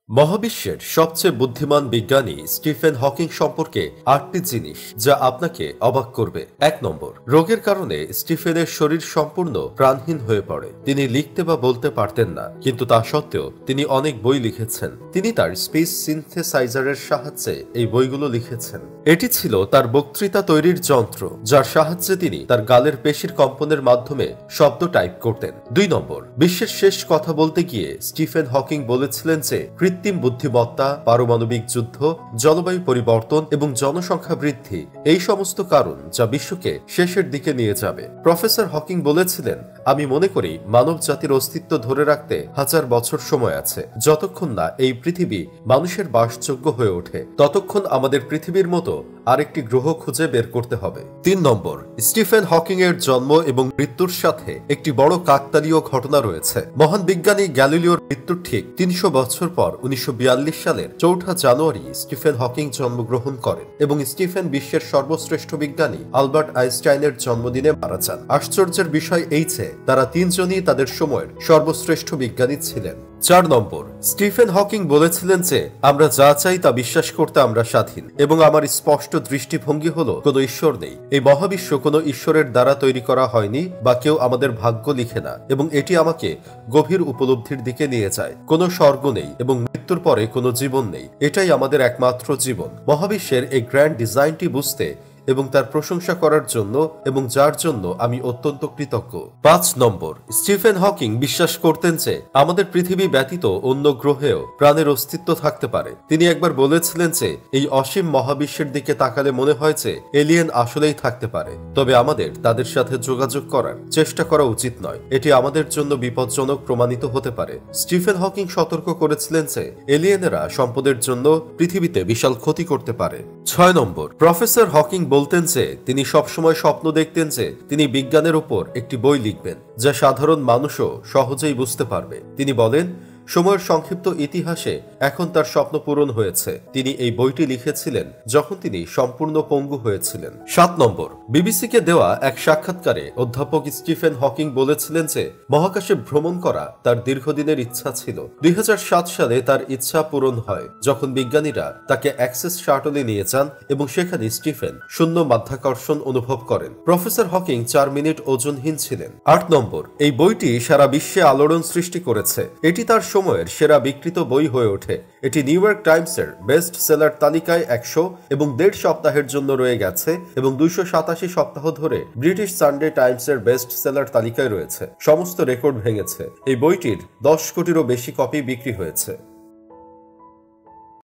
মহাবিশ্বের সবচেয়ে বুদ্ধিমান বিজ্ঞানী স্টিফেন হকিং সম্পর্কে ৮টি জিনিস যা আপনাকে অবাক করবে। ১ নম্বর, রোগের কারণে স্টিফেনের শরীর সম্পূর্ণ প্রাণহীন হয়ে পড়ে। তিনি লিখতে বা বলতে পারতেন না, কিন্তু তা সত্ত্বেও তিনি অনেক বই লিখেছেন। তিনি তার স্পিচ সিনথেসাইজারের সাহায্যে এই বইগুলো লিখেছেন। এটি ছিল তার বক্তৃতা তৈরির যন্ত্র, যার সাহায্যে তিনি তার গালের পেশির কম্পনের মাধ্যমে শব্দ টাইপ করতেন। ২ নম্বর, বিশ্বের শেষ কথা বলতে গিয়ে স্টিফেন হকিং বলেছিলেন যে কৃত্রিম বুদ্ধিমত্তা, পারমাণবিক যুদ্ধ, জলবায়ু পরিবর্তন এবং জনসংখ্যা বৃদ্ধি এই সমস্ত কারণ যা বিশ্বকে শেষের দিকে নিয়ে যাবে। প্রফেসর হকিং বলেছিলেন, আমি মনে করি মানব জাতির অস্তিত্ব ধরে রাখতে 1000 বছর সময় আছে। যতক্ষণ না এই পৃথিবী মানুষের বাসযোগ্য হয়ে ওঠে, ততক্ষণ আমাদের পৃথিবীর মতো আরেকটি গ্রহ খুঁজে বের করতে হবে। ৩ নম্বর, স্টিফেন হকিং এর জন্ম এবং মৃত্যুর সাথে একটি বড় কাকতালীয় ঘটনা রয়েছে। মহান বিজ্ঞানী গ্যালিলিওর মৃত্যুর ঠিক 300 বছর পর 1942 সালের 4 জানুয়ারি স্টিফেন হকিং জন্মগ্রহণ করেন এবং স্টিফেন বিশ্বের সর্বশ্রেষ্ঠ বিজ্ঞানী আলবার্ট আইনস্টাইনের জন্মদিনে মারা যান। আশ্চর্যের বিষয় এই যে তারা তিনজনই তাদের সময়ের সর্বশ্রেষ্ঠ বিজ্ঞানী ছিলেন। ৪ নম্বর, স্টিফেন হকিং বলেছিলেন যে আমরা যা চাই তা বিশ্বাস করতে আমরা স্বাধীন এবং আমার স্পষ্ট দৃষ্টিভঙ্গি হলো কোনো ঈশ্বর নেই। এই মহাবিশ্ব কোনো ঈশ্বরের দ্বারা তৈরি করা হয়নি বা কেউ আমাদের ভাগ্য লিখে না, এবং এটি আমাকে গভীর উপলব্ধির দিকে নিয়ে যায়। কোনো স্বর্গ নেই এবং মৃত্যুর পরে কোনো জীবন নেই, এটাই আমাদের একমাত্র জীবন। মহাবিশ্বের এই গ্র্যান্ড ডিজাইনটি বুঝতে এবং তার প্রশংসা করার জন্য এবং যার জন্য আমি অত্যন্ত কৃতজ্ঞ। ৫ নম্বর, স্টিফেন হকিং বিশ্বাস করতেন যে আমাদের পৃথিবী ব্যতীত অন্য গ্রহেও প্রাণের অস্তিত্ব থাকতে পারে। তিনি একবার বলেছিলেন যে এই অসীম মহাবিশ্বের দিকে তাকালে মনে হয় যে এলিয়েন আসলেই থাকতে পারে, তবে আমাদের তাদের সাথে যোগাযোগ করার চেষ্টা করা উচিত নয়। এটি আমাদের জন্য বিপজ্জনক প্রমাণিত হতে পারে। স্টিফেন হকিং সতর্ক করেছিলেন যে এলিয়েনেরা সম্পদের জন্য পৃথিবীতে বিশাল ক্ষতি করতে পারে। ৬ নম্বর, প্রফেসর হকিং বলতেন যে তিনি সবসময় স্বপ্ন দেখতেন যে তিনি বিজ্ঞানের উপর একটি বই লিখবেন যা সাধারণ মানুষও সহজেই বুঝতে পারবে। তিনি বলেন, সময়ের সংক্ষিপ্ত ইতিহাসে এখন তার স্বপ্ন পূরণ হয়েছে। তিনি এই বইটি লিখেছিলেন যখন তিনি সম্পূর্ণ পঙ্গু হয়েছিলেন। ৭ নম্বর, বিবিসিকে দেওয়া এক সাক্ষাৎকারে অধ্যাপক স্টিফেন হকিং বলেছিলেন যে মহাকাশে ভ্রমণ করা তার দীর্ঘদিনের ইচ্ছা ছিল। 2007 সালে তার ইচ্ছা পূরণ হয় যখন বিজ্ঞানীরা তাকে অ্যাক্সেস শাটলে নিয়ে যান এবং সেখানে স্টিফেন শূন্য মাধ্যাকর্ষণ অনুভব করেন। প্রফেসর হকিং 4 মিনিট ওজনহীন ছিলেন। ৮ নম্বর, এই বইটি সারা বিশ্বে আলোড়ন সৃষ্টি করেছে। এটি তার সময়ের সেরা বিক্রিত বই হয়ে ওঠে। এটি নিউ ইয়র্ক টাইমসের বেস্ট সেলার তালিকায় 100 এবং 1.5 সপ্তাহের জন্য রয়ে গেছে এবং 287 সপ্তাহ ধরে ব্রিটিশ সানডে টাইমসের বেস্ট সেলার তালিকায় রয়েছে। সমস্ত রেকর্ড ভেঙেছে। এই বইটির 10 কোটিরও বেশি কপি বিক্রি হয়েছে।